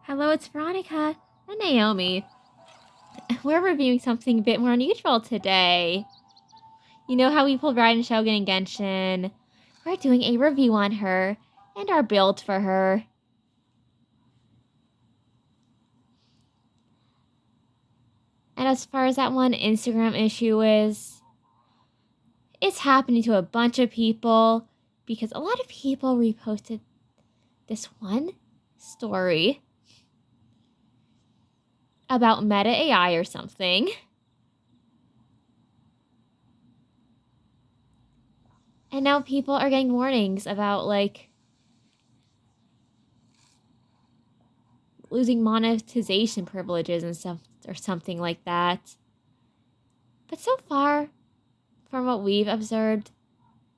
Hello, it's Veronica and Naomi. We're reviewing something a bit more unusual today. You know how we pulled Raiden Shogun and Genshin? We're doing a review on her and our build for her. And as far as that one Instagram issue is, it's happening to a bunch of people because a lot of people reposted this one story about meta AI or something. And now people are getting warnings about, like, losing monetization privileges and stuff, or something like that. But so far, from what we've observed,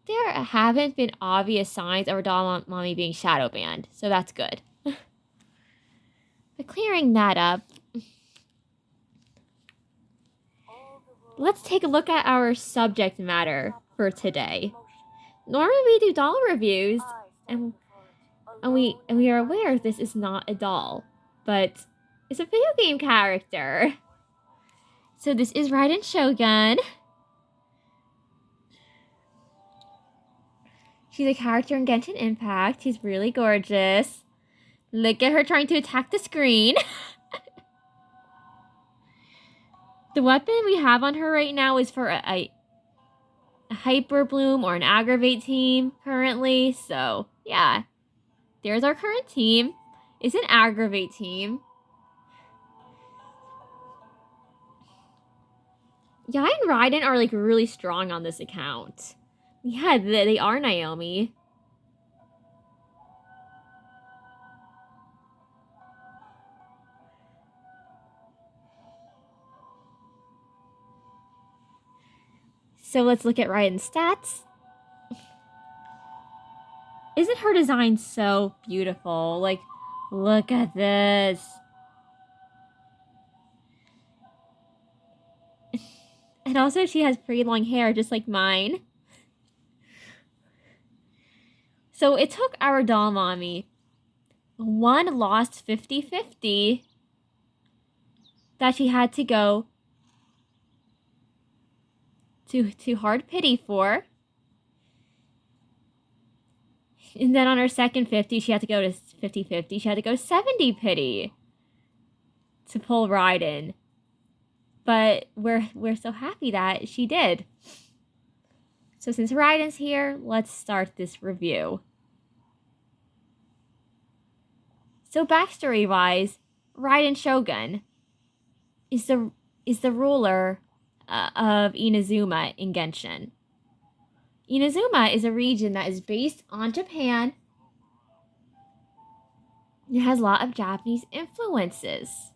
there haven't been obvious signs of our doll mommy being shadow banned, so that's good. But clearing that up, let's take a look at our subject matter for today. Normally we do doll reviews, and we are aware this is not a doll, but it's a video game character. So this is Raiden Shogun. She's a character in Genshin Impact. She's really gorgeous. Look at her trying to attack the screen. The weapon we have on her right now is for a Hyper Bloom or an Aggravate team currently. So, yeah. There's our current team. It's an Aggravate team. Yai and Raiden are, like, really strong on this account. Yeah, they are, Naomi. So let's look at Raiden's stats. Isn't her design so beautiful? Like, look at this. And also she has pretty long hair, just like mine. So it took our doll mommy one lost 50-50 that she had to go to hard pity for. And then on her second 50, she had to go to 50-50. She had to go 70 pity to pull Raiden. But we're so happy that she did. So since Raiden's here, let's start this review. So backstory-wise, Raiden Shogun is the ruler of Inazuma in Genshin. Inazuma is a region that is based on Japan. It has a lot of Japanese influences.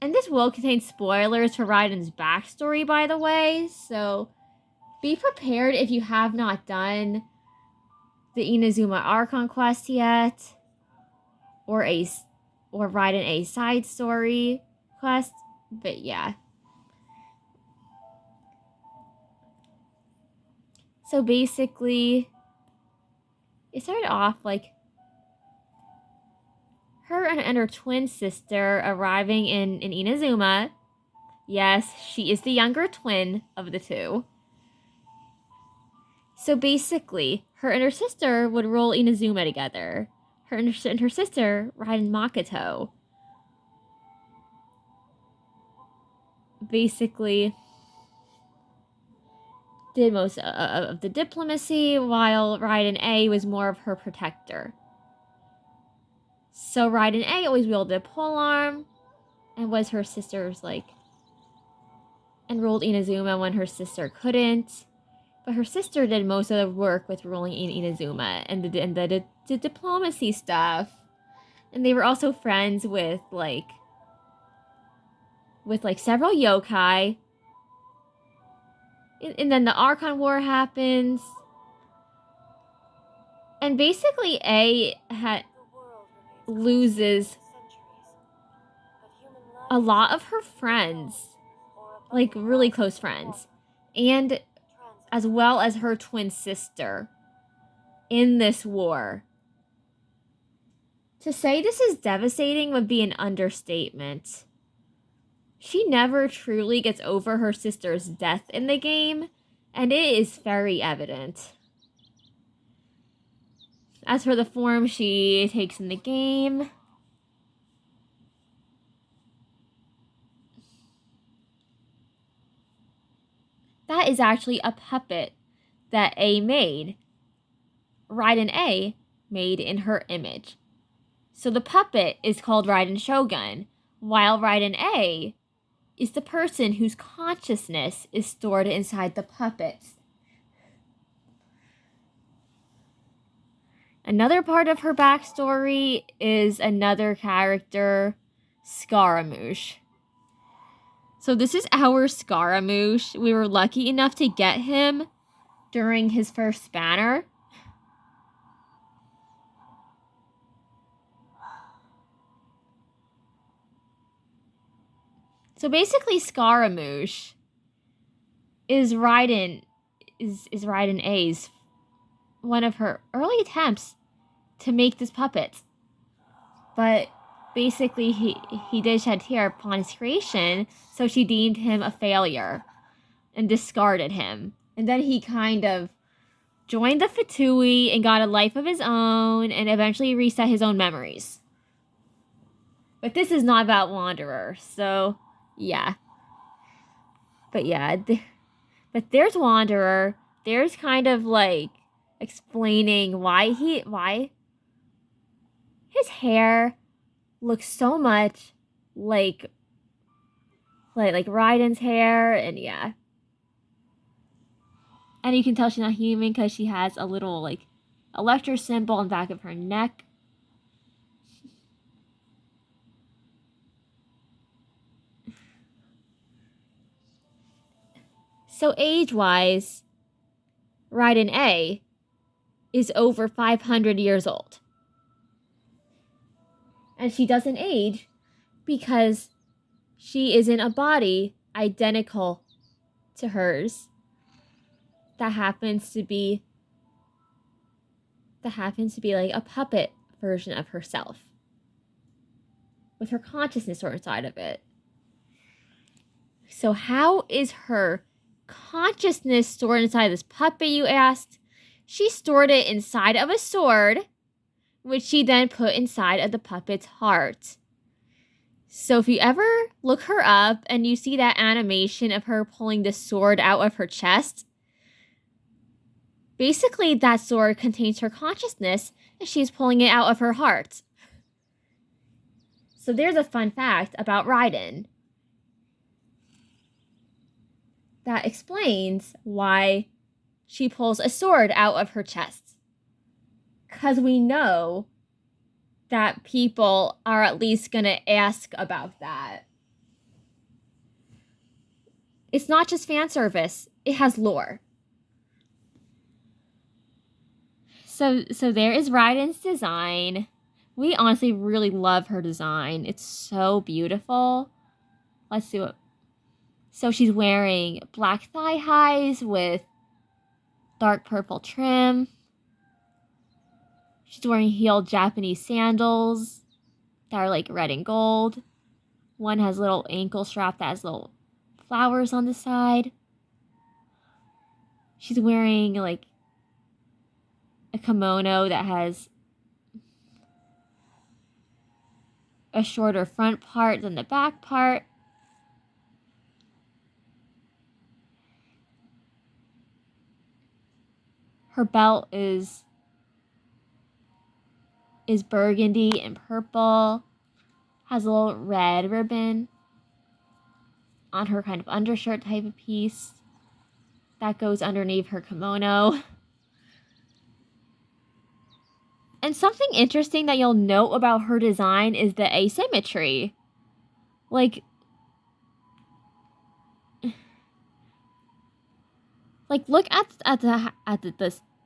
And this will contain spoilers for Raiden's backstory, by the way, so be prepared if you have not done the Inazuma Archon quest yet, or Raiden a side story quest, but yeah. So basically, it started off like her and her twin sister arriving in Inazuma. Yes, she is the younger twin of the two. So basically, her and her sister would rule Inazuma together. Her and her sister, Raiden Makoto, basically did most of the diplomacy, while Raiden A was more of her protector. So Raiden A always wielded a polearm and was her sister's, like, and ruled Inazuma when her sister couldn't. But her sister did most of the work with ruling Inazuma and the diplomacy stuff. And they were also friends with several yokai. And then the Archon War happens. And basically A loses a lot of her friends. Like, really close friends. and as well as her twin sister in this war. To say this is devastating would be an understatement. She never truly gets over her sister's death in the game, and it is very evident. As for the form she takes in the game, that is actually a puppet that A made. Raiden A made in her image. So the puppet is called Raiden Shogun, while Raiden A is the person whose consciousness is stored inside the puppets. Another part of her backstory is another character, Scaramouche. So this is our Scaramouche. We were lucky enough to get him during his first banner. So basically Scaramouche is Raiden A's one of her early attempts to make this puppet. But basically he did shed tear upon his creation, so she deemed him a failure and discarded him. And then he kind of joined the Fatui and got a life of his own and eventually reset his own memories. But this is not about Wanderer, so yeah. But yeah, but there's Wanderer. There's kind of like explaining why his hair looks so much like Raiden's hair, and yeah. And you can tell she's not human because she has a little like electro symbol on the back of her neck. So age-wise, Raiden A is over 500 years old. And she doesn't age because she is in a body identical to hers that happens to be like a puppet version of herself with her consciousness stored inside of it. So how is her consciousness stored inside this puppet, you asked? She stored it inside of a sword, which she then put inside of the puppet's heart. So if you ever look her up and you see that animation of her pulling the sword out of her chest, basically that sword contains her consciousness and she's pulling it out of her heart. So there's a fun fact about Raiden that explains why she pulls a sword out of her chest. Because we know that people are at least going to ask about that. It's not just fan service, it has lore. So there is Raiden's design. We honestly really love her design. It's so beautiful. Let's see what... So she's wearing black thigh highs with dark purple trim. She's wearing heeled Japanese sandals that are like red and gold. One has a little ankle strap that has little flowers on the side. She's wearing like a kimono that has a shorter front part than the back part. Her belt is burgundy and purple. Has a little red ribbon on her kind of undershirt type of piece that goes underneath her kimono. And something interesting that you'll note about her design is the asymmetry. Like look at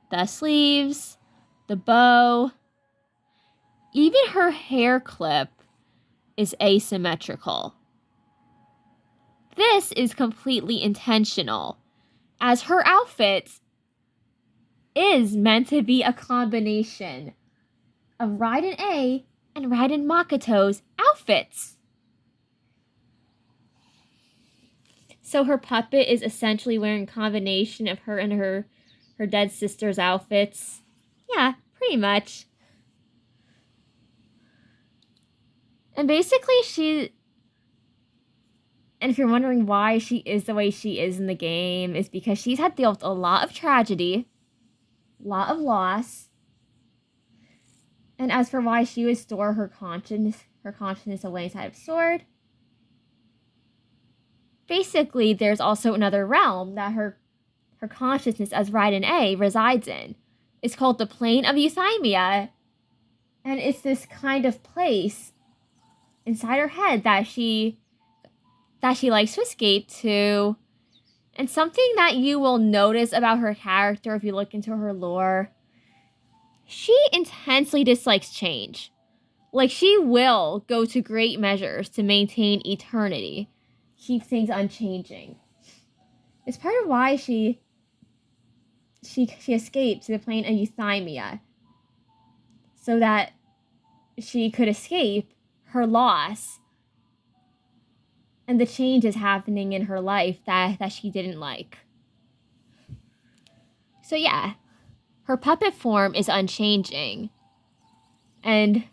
the sleeves, the bow. Even her hair clip is asymmetrical. This is completely intentional as her outfit is meant to be a combination of Raiden A and Raiden Makoto's outfits. So her puppet is essentially wearing a combination of her and her dead sister's outfits. Yeah, pretty much. And basically and if you're wondering why she is the way she is in the game, is because she's had to deal with a lot of tragedy, a lot of loss. And as for why she would store her consciousness away inside of Sword, basically there's also another realm that her consciousness as Raiden A resides in. It's called the Plane of Euthymia. And it's this kind of place inside her head that she likes to escape to. And something that you will notice about her character if you look into her lore, she intensely dislikes change. Like, she will go to great measures to maintain eternity, keep things unchanging. It's part of why she escaped to the plane of Euthymia, so that she could escape her loss and the changes happening in her life that she didn't like. So yeah, her puppet form is unchanging. And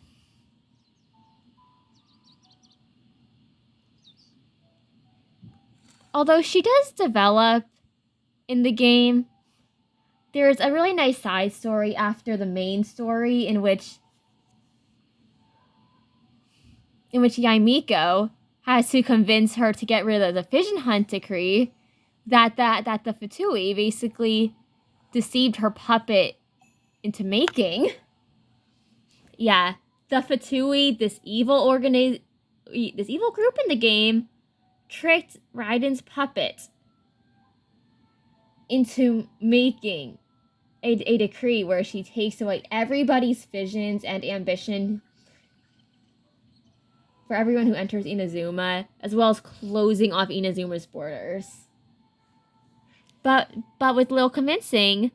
although she does develop in the game, there's a really nice side story after the main story in which Yaimiko has to convince her to get rid of the Vision Hunt decree that the Fatui basically deceived her puppet into making. Yeah, the Fatui, this evil group in the game, tricked Raiden's puppet into making a decree where she takes away everybody's visions and ambition for everyone who enters Inazuma, as well as closing off Inazuma's borders. But with little convincing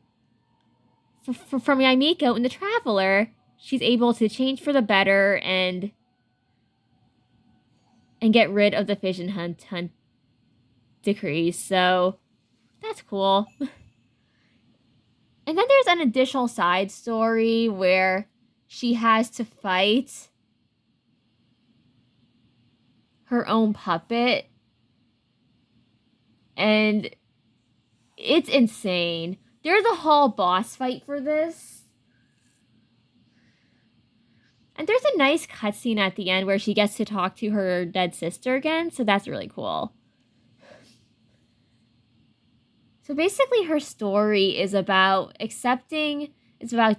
from Yaimiko and the Traveler, she's able to change for the better and get rid of the Vision Hunt decrees. So that's cool. And then there's an additional side story where she has to fight her own puppet. And it's insane. There's a whole boss fight for this. And there's a nice cutscene at the end where she gets to talk to her dead sister again, so that's really cool. So basically her story is about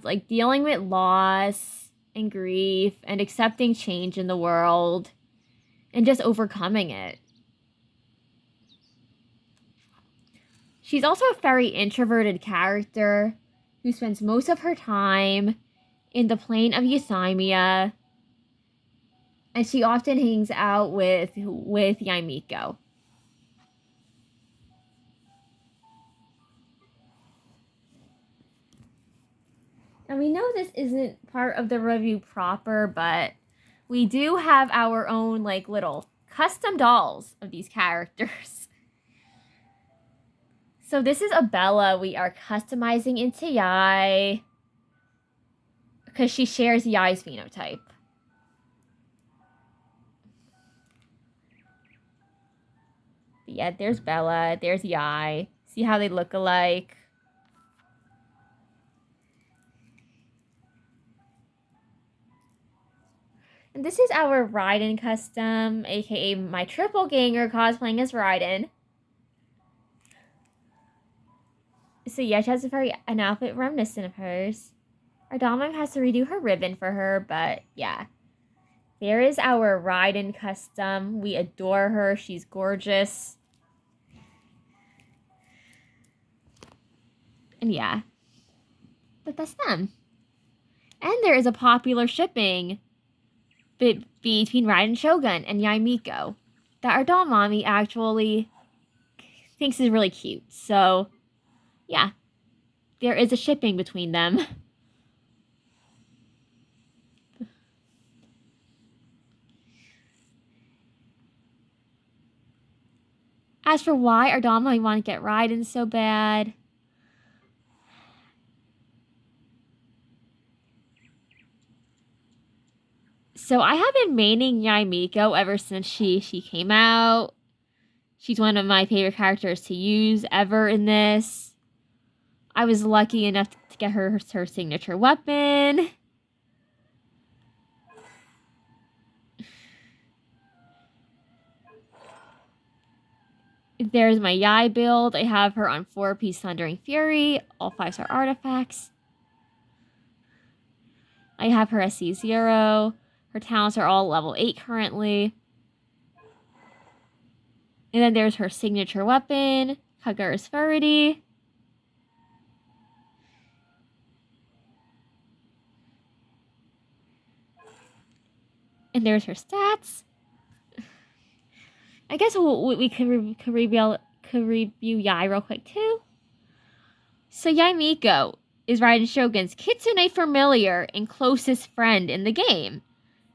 like dealing with loss and grief and accepting change in the world and just overcoming it. She's also a very introverted character who spends most of her time in the plane of Euthymia, and she often hangs out with Yaimiko. And we know this isn't part of the review proper, but we do have our own, like, little custom dolls of these characters. So this is Abella we are customizing into Yai, because she shares Yai's phenotype. But yeah, there's Bella, there's Yai. See how they look alike? And this is our Raiden custom, aka my triple ganger cosplaying as Raiden. So yeah, she has an outfit reminiscent of hers. Our Dom has to redo her ribbon for her, but yeah. There is our Raiden custom. We adore her. She's gorgeous. And yeah. But that's them. And there is a popular shipping between Raiden Shogun and Yaimiko that our doll mommy actually thinks is really cute. So yeah, there is a shipping between them. As for why Ardama might want to get Raiden so bad, so I have been maining Yaimiko ever since she came out. She's one of my favorite characters to use ever in this. I was lucky enough to get her signature weapon. There's my Yai build. I have her on 4-piece Thundering Fury, all 5-star artifacts. I have her as C0. Her talents are all level 8 currently. And then there's her signature weapon, Kagura's Furity. And there's her stats. I guess we could review Yai real quick too. So Yaimiko is Raiden Shogun's Kitsune familiar and closest friend in the game.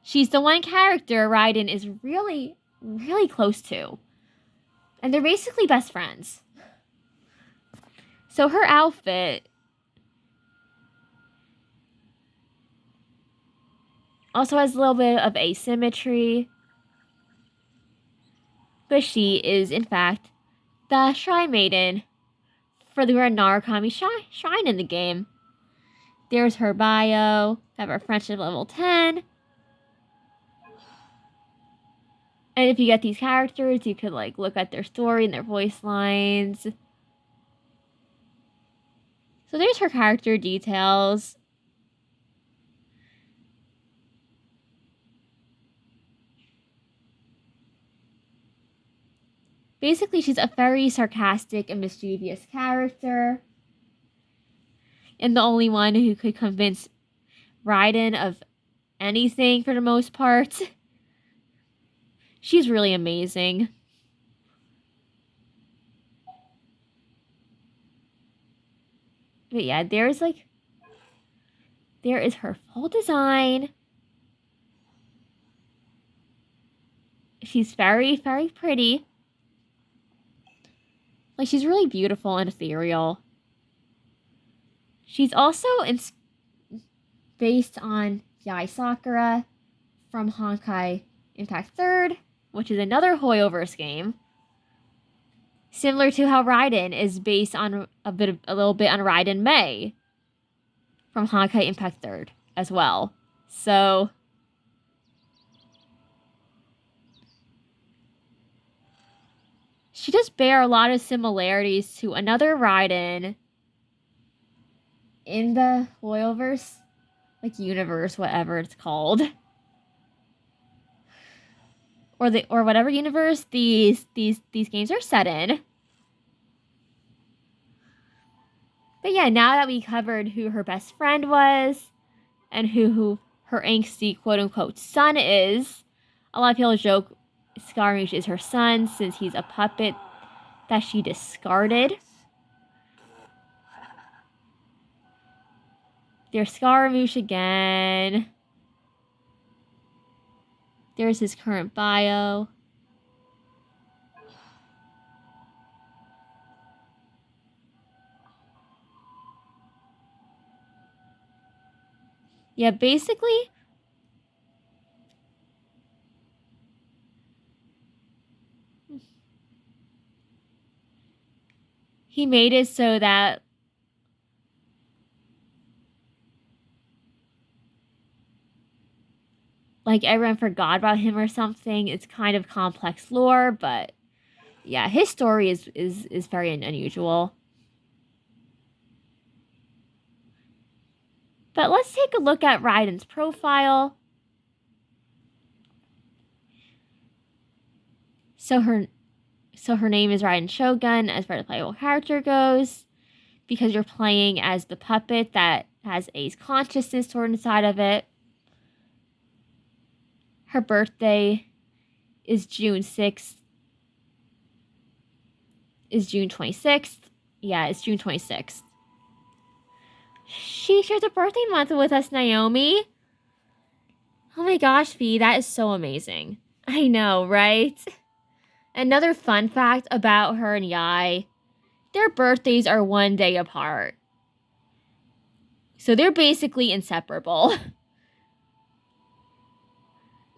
She's the one character Raiden is really, really close to. And they're basically best friends. So her outfit also has a little bit of asymmetry. But she is, in fact, the Shrine Maiden for the Red Narukami Shrine in the game. There's her bio. Have her friendship level 10. And if you get these characters, you could like look at their story and their voice lines. So there's her character details. Basically, she's a very sarcastic and mischievous character. And the only one who could convince Raiden of anything for the most part. She's really amazing. But yeah, there is her full design. She's very, very pretty. Like, she's really beautiful and ethereal. She's also based on Yai Sakura from Honkai Impact 3rd, which is another Hoyoverse game. Similar to how Raiden is based on a little bit on Raiden Mei from Honkai Impact 3rd as well. So she does bear a lot of similarities to another Raiden in the Hoyoverse, like universe, whatever it's called. Or whatever universe these games are set in. But yeah, now that we covered who her best friend was and who her angsty quote-unquote son is, a lot of people joke Scaramouche is her son since he's a puppet that she discarded. There's Scaramouche again. There's his current bio. Yeah, basically, he made it so that like everyone forgot about him or something. It's kind of complex lore, but yeah, his story is very unusual. But let's take a look at Raiden's profile. So her name is Raiden Shogun as far as the playable character goes, because you're playing as the puppet that has A's consciousness stored inside of it. Her birthday is June 26th. Yeah, it's June 26th. She shares a birthday month with us, Naomi. Oh my gosh, V, that is so amazing. I know, right? Another fun fact about her and Yai, their birthdays are 1 day apart. So they're basically inseparable.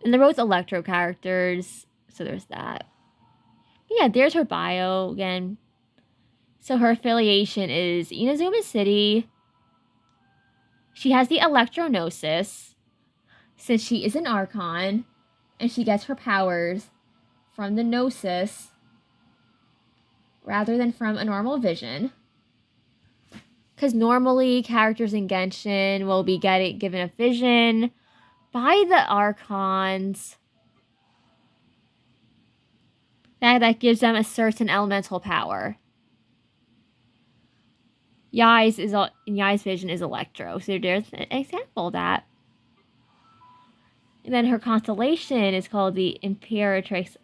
And they're both Electro characters, so there's that. But yeah, there's her bio again. So her affiliation is Inazuma City. She has the Electronosis, since she is an Archon, and she gets her powers from the Gnosis rather than from a normal vision. Because normally characters in Genshin will be given a vision by the Archons that gives them a certain elemental power. Yai's vision is Electro, so there's an example of that. And then her constellation is called the Imperatrix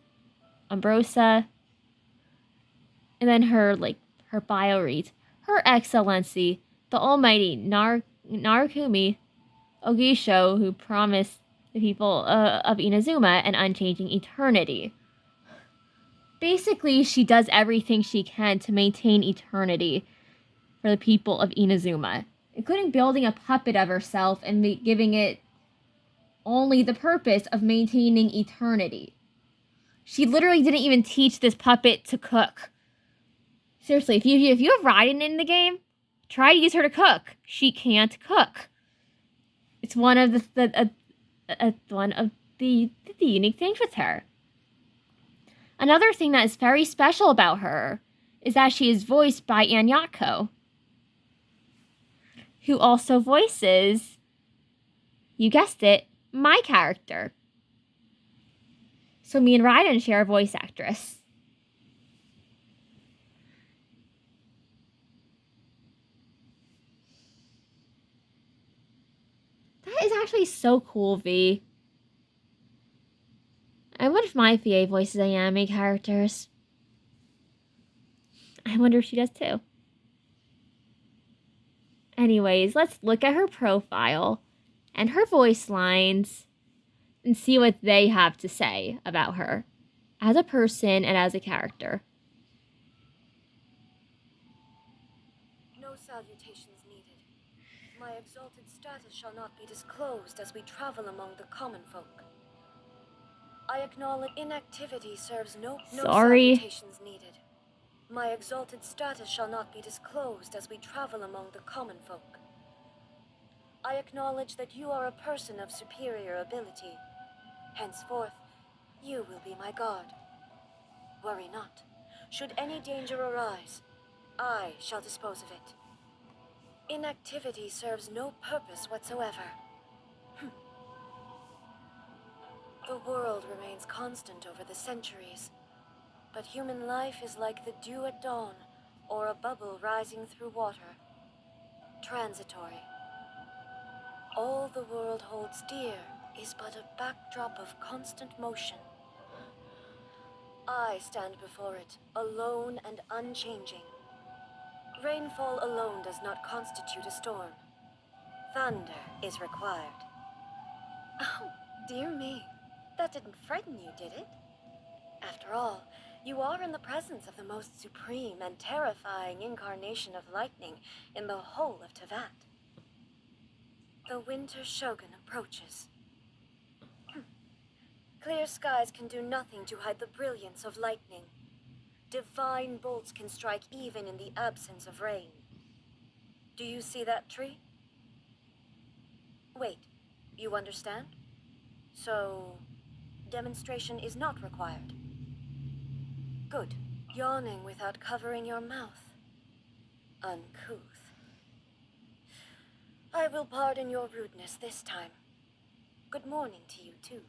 Umbrosa. And then her bio reads, Her Excellency, the Almighty Narukami Ogisho, who promised the people of Inazuma an unchanging eternity. Basically, she does everything she can to maintain eternity for the people of Inazuma, including building a puppet of herself and giving it only the purpose of maintaining eternity. She literally didn't even teach this puppet to cook. Seriously, if you have Raiden in the game, try to use her to cook. She can't cook. It's one of the unique things with her. Another thing that is very special about her is that she is voiced by Anyako, who also voices, you guessed it, my character. So me and Raiden share a voice actress. That is actually so cool, V. I wonder if my VA voices anime characters. I wonder if she does too. Anyways, let's look at her profile and her voice lines and see what they have to say about her as a person and as a character. No salutations needed. My exalted status shall not be disclosed as we travel among the common folk. I acknowledge inactivity serves no salutations needed. My exalted status shall not be disclosed as we travel among the common folk. I acknowledge that you are a person of superior ability. Henceforth, you will be my guard. Worry not. Should any danger arise, I shall dispose of it. Inactivity serves no purpose whatsoever. The world remains constant over the centuries, but human life is like the dew at dawn, or a bubble rising through water. Transitory. All the world holds dear is but a backdrop of constant motion. I stand before it, alone and unchanging. Rainfall alone does not constitute a storm. Thunder is required. Oh, dear me. That didn't frighten you, did it? After all, you are in the presence of the most supreme and terrifying incarnation of lightning in the whole of Tevat. The Winter Shogun approaches. Clear skies can do nothing to hide the brilliance of lightning. Divine bolts can strike even in the absence of rain. Do you see that tree? Wait, you understand? So, demonstration is not required. Good. Yawning without covering your mouth. Uncouth. I will pardon your rudeness this time. Good morning to you, too.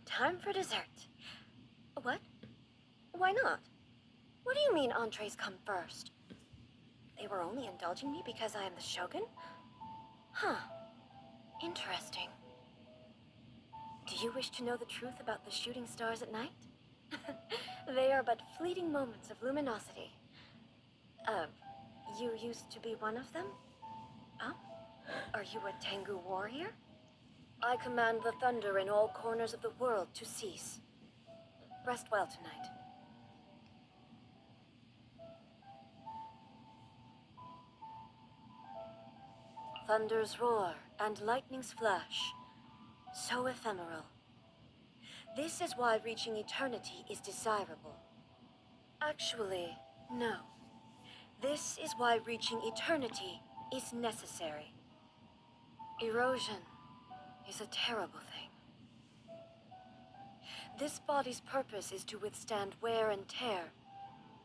Time for dessert. What? Why not? What do you mean entrees come first? They were only indulging me because I am the Shogun? Huh. Interesting. Do you wish to know the truth about the shooting stars at night? They are but fleeting moments of luminosity. You used to be one of them? Oh? Are you a Tengu warrior? I command the thunder in all corners of the world to cease. Rest well tonight. Thunders roar and lightnings flash, so ephemeral. This is why reaching eternity is desirable. Actually, no. This is why reaching eternity is necessary. Erosion is a terrible thing. This body's purpose is to withstand wear and tear,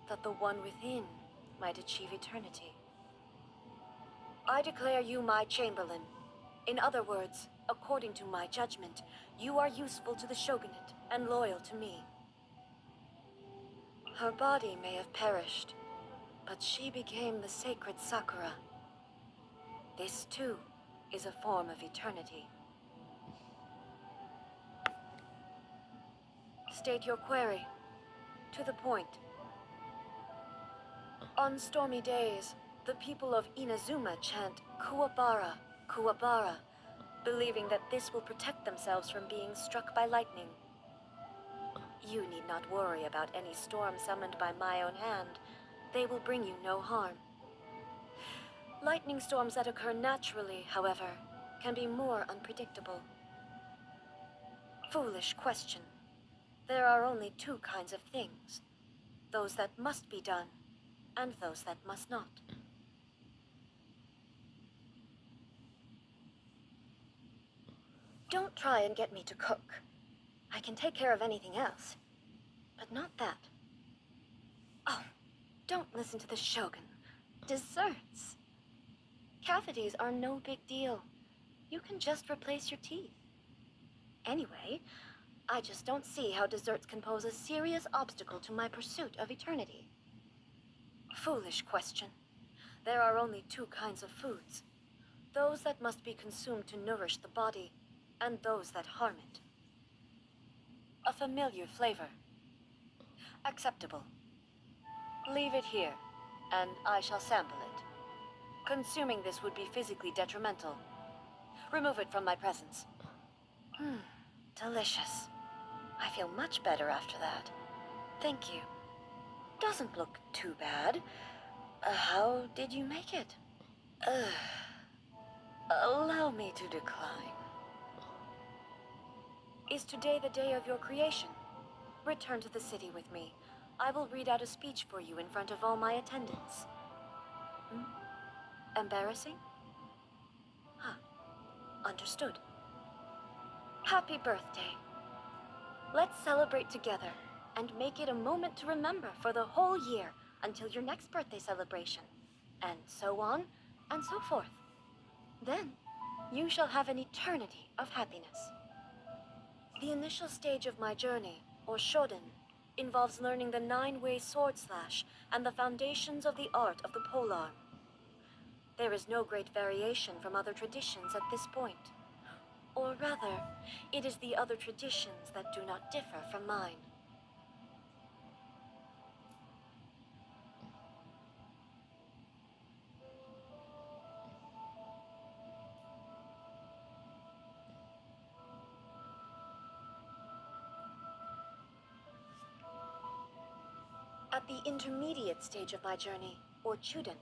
that the one within might achieve eternity. I declare you my chamberlain. In other words, according to my judgment, you are useful to the shogunate and loyal to me. Her body may have perished, but she became the sacred Sakura. This, too, is a form of eternity. State your query. To the point. On stormy days, the people of Inazuma chant Kuwabara, Kuwabara, believing that this will protect themselves from being struck by lightning. You need not worry about any storm summoned by my own hand. They will bring you no harm. Lightning storms that occur naturally, however, can be more unpredictable. Foolish question. There are only two kinds of things. Those that must be done, and those that must not. Don't try and get me to cook. I can take care of anything else, but not that. Oh, don't listen to the Shogun. Desserts. Cavities are no big deal. You can just replace your teeth. Anyway, I just don't see how desserts can pose a serious obstacle to my pursuit of eternity. Foolish question. There are only two kinds of foods. Those that must be consumed to nourish the body, and those that harm it. A familiar flavor. Acceptable. Leave it here, and I shall sample it. Consuming this would be physically detrimental. Remove it from my presence. Delicious. I feel much better after that. Thank you. Doesn't look too bad. How did you make it? Allow me to decline. Is today the day of your creation? Return to the city with me. I will read out a speech for you in front of all my attendants. Embarrassing? Huh. Understood. Happy birthday. Let's celebrate together and make it a moment to remember for the whole year until your next birthday celebration, and so on and so forth. Then, you shall have an eternity of happiness. The initial stage of my journey, or shoden, involves learning the 9-way sword slash and the foundations of the art of the polearm. There is no great variation from other traditions at this point. Or rather, it is the other traditions that do not differ from mine. At the intermediate stage of my journey, or chuden,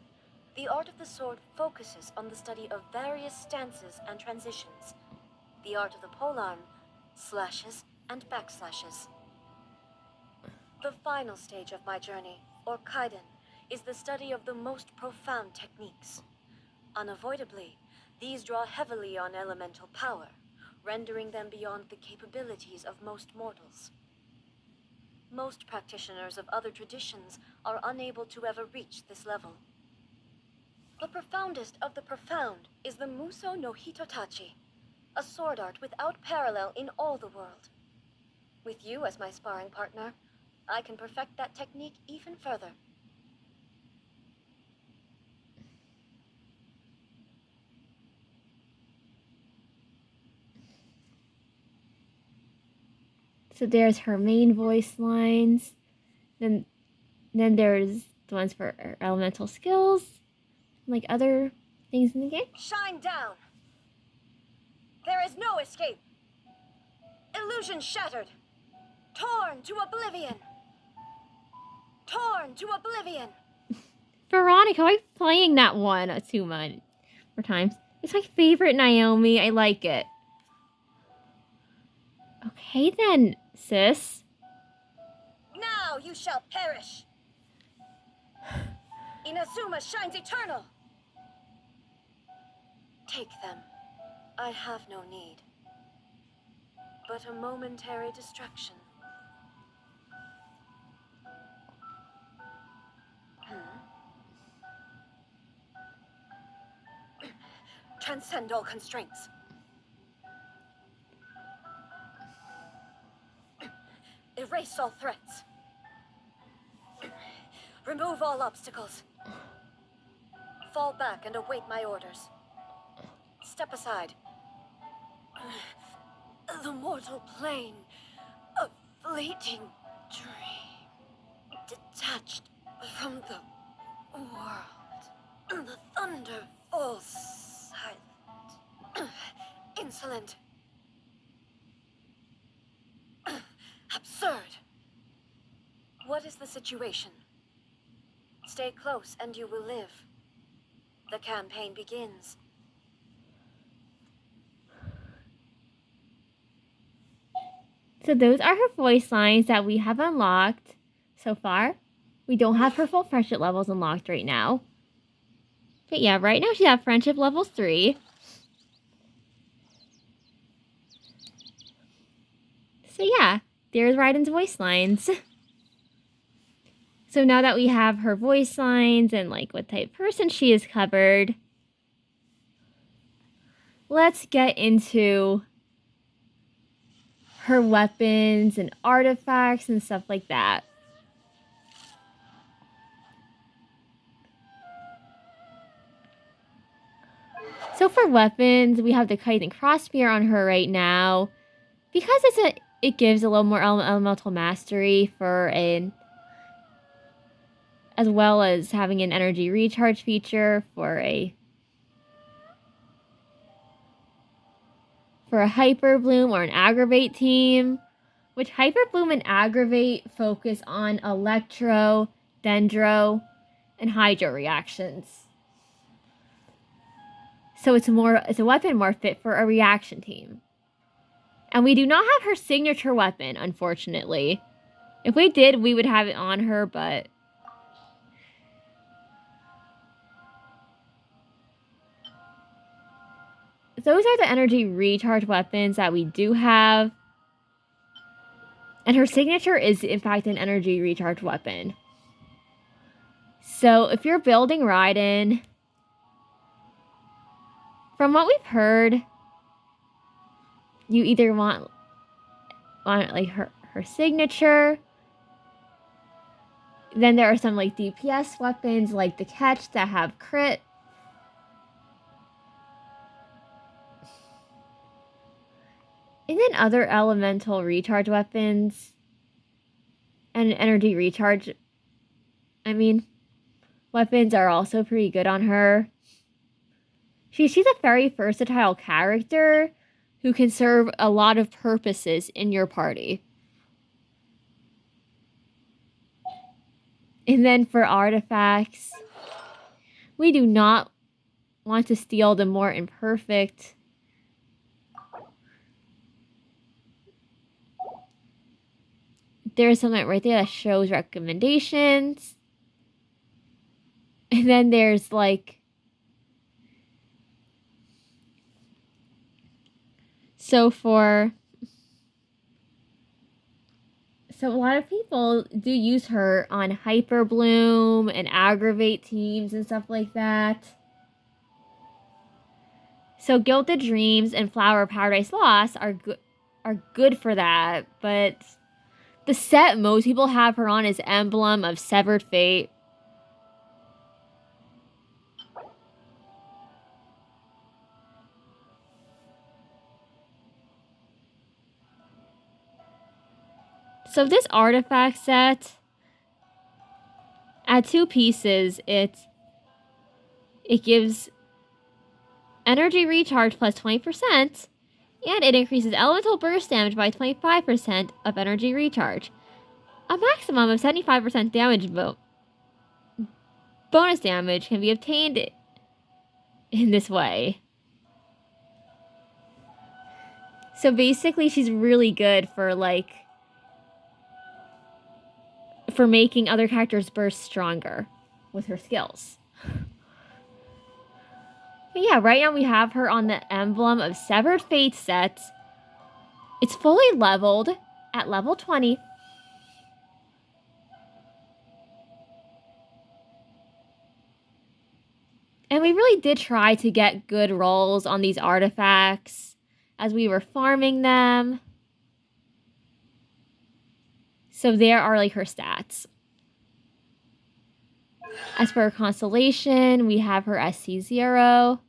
the art of the sword focuses on the study of various stances and transitions. The art of the polearm, slashes and backslashes. The final stage of my journey, or kaiden, is the study of the most profound techniques. Unavoidably, these draw heavily on elemental power, rendering them beyond the capabilities of most mortals. Most practitioners of other traditions are unable to ever reach this level. The profoundest of the profound is the Muso no Hitotachi, a sword art without parallel in all the world. With you as my sparring partner, I can perfect that technique even further. So there's her main voice lines. Then there's the ones for elemental skills, like other things in the game. Shine down. There is no escape. Illusion shattered. Torn to oblivion. Torn to oblivion. Veronica, I'm playing that one too much more times. It's my favorite Naomi. I like it. Okay then, sis. Now you shall perish. Inazuma shines eternal. Take them. I have no need. But a momentary distraction. Transcend all constraints. Erase all threats. Remove all obstacles. Fall back and await my orders. Step aside. The mortal plane, a fleeting dream, detached from the world. The thunder falls silent. Insolent. Absurd. What is the situation? Stay close and you will live. The campaign begins. So those are her voice lines that we have unlocked so far. We don't have her full friendship levels unlocked right now. But yeah, right now she has friendship level 3. So yeah, there's Raiden's voice lines. So now that we have her voice lines and like what type of person she is covered, let's get into her weapons and artifacts and stuff like that. So for weapons, we have the kite and cross spear on her right now. Because it gives a little more elemental mastery for as well as having an energy recharge feature for a hyper bloom or an aggravate team, which hyper bloom and aggravate focus on electro, dendro, and hydro reactions. So it's a weapon more fit for a reaction team. And we do not have her signature weapon, unfortunately. If we did, we would have it on her, but those are the energy recharge weapons that we do have. And her signature is, in fact, an energy recharge weapon. So if you're building Raiden, from what we've heard, you either want like her signature. Then there are some like DPS weapons like the catch that have crit. And then other elemental recharge weapons and energy recharge. Weapons are also pretty good on her. She's a very versatile character who can serve a lot of purposes in your party. And then for artifacts, we do not want to steal the more imperfect. There's something right there that shows recommendations. And then there's like... So a lot of people do use her on Hyper Bloom and Aggravate teams and stuff like that. So Gilded Dreams and Flower of Paradise Lost are good for that, but the set most people have her on is Emblem of Severed Fate. So this artifact set At 2 pieces, it gives energy recharge plus 20%, and it increases elemental burst damage by 25% of energy recharge. A maximum of 75% damage bonus damage can be obtained in this way. So basically, she's really good for, like, for making other characters' burst stronger with her skills. But yeah, right now we have her on the Emblem of Severed Fate set. It's fully leveled at level 20. And we really did try to get good rolls on these artifacts as we were farming them. So there are, like, her stats. As for her constellation, we have her SC0.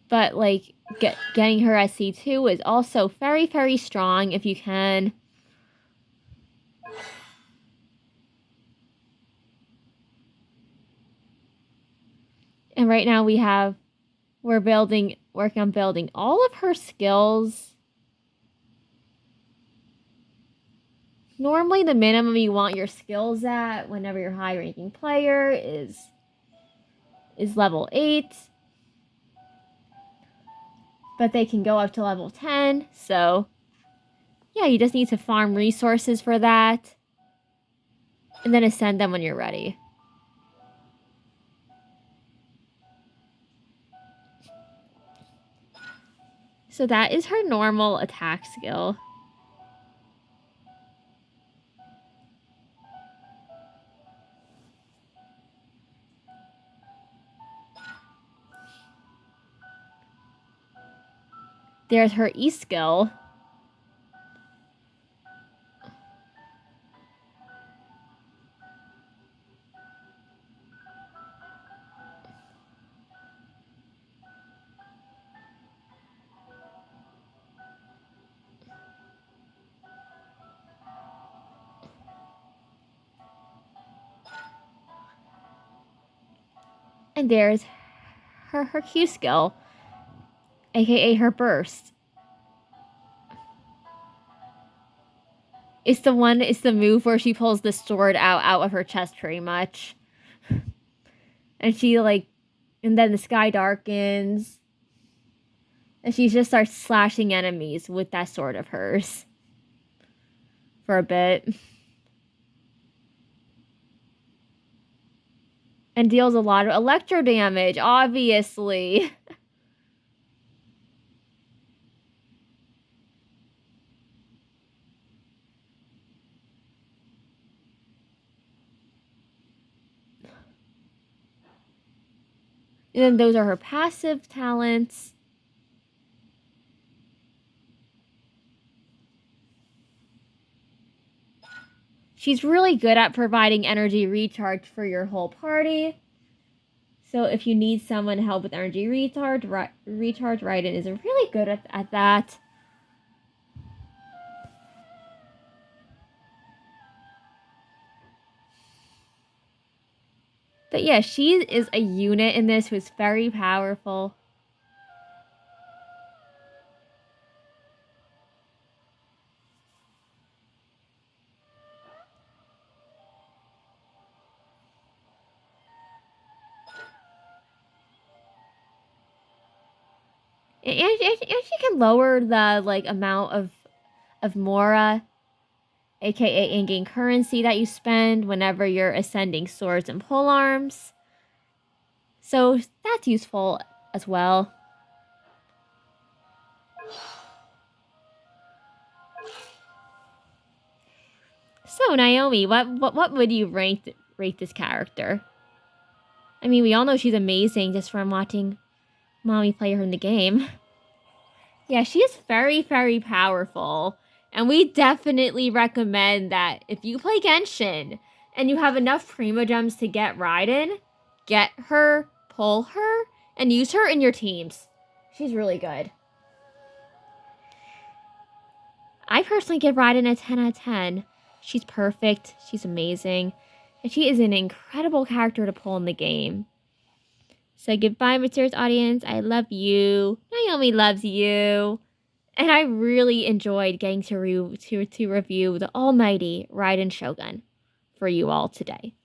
But, like, getting her SC2 is also very, very strong if you can. And right now we're working on building all of her skills. Normally the minimum you want your skills at whenever you're a high ranking player is level 8. But they can go up to level 10, so yeah, you just need to farm resources for that. And then ascend them when you're ready. So that is her normal attack skill. There's her E skill. And there's her Q skill, aka her burst. It's the move where she pulls the sword out of her chest pretty much. And she, like, and then the sky darkens. And she just starts slashing enemies with that sword of hers. For a bit. And deals a lot of electro damage, obviously. And then those are her passive talents. She's really good at providing energy recharge for your whole party. So if you need someone to help with energy recharge, Raiden is really good at that. But yeah, she is a unit in this who's very powerful. And she can lower the, like, amount of Mora, aka in-game currency that you spend whenever you're ascending swords and polearms. So that's useful as well. So Naomi, what would you rate this character? I mean, we all know she's amazing just from watching Mommy play her in the game. Yeah, she is very, very powerful. And we definitely recommend that if you play Genshin and you have enough Primogems to get Raiden, get her, pull her, and use her in your teams. She's really good. I personally give Raiden a 10 out of 10. She's perfect, she's amazing, and she is an incredible character to pull in the game. So goodbye, mysterious audience. I love you. Naomi loves you. And I really enjoyed getting to review the almighty Raiden Shogun for you all today.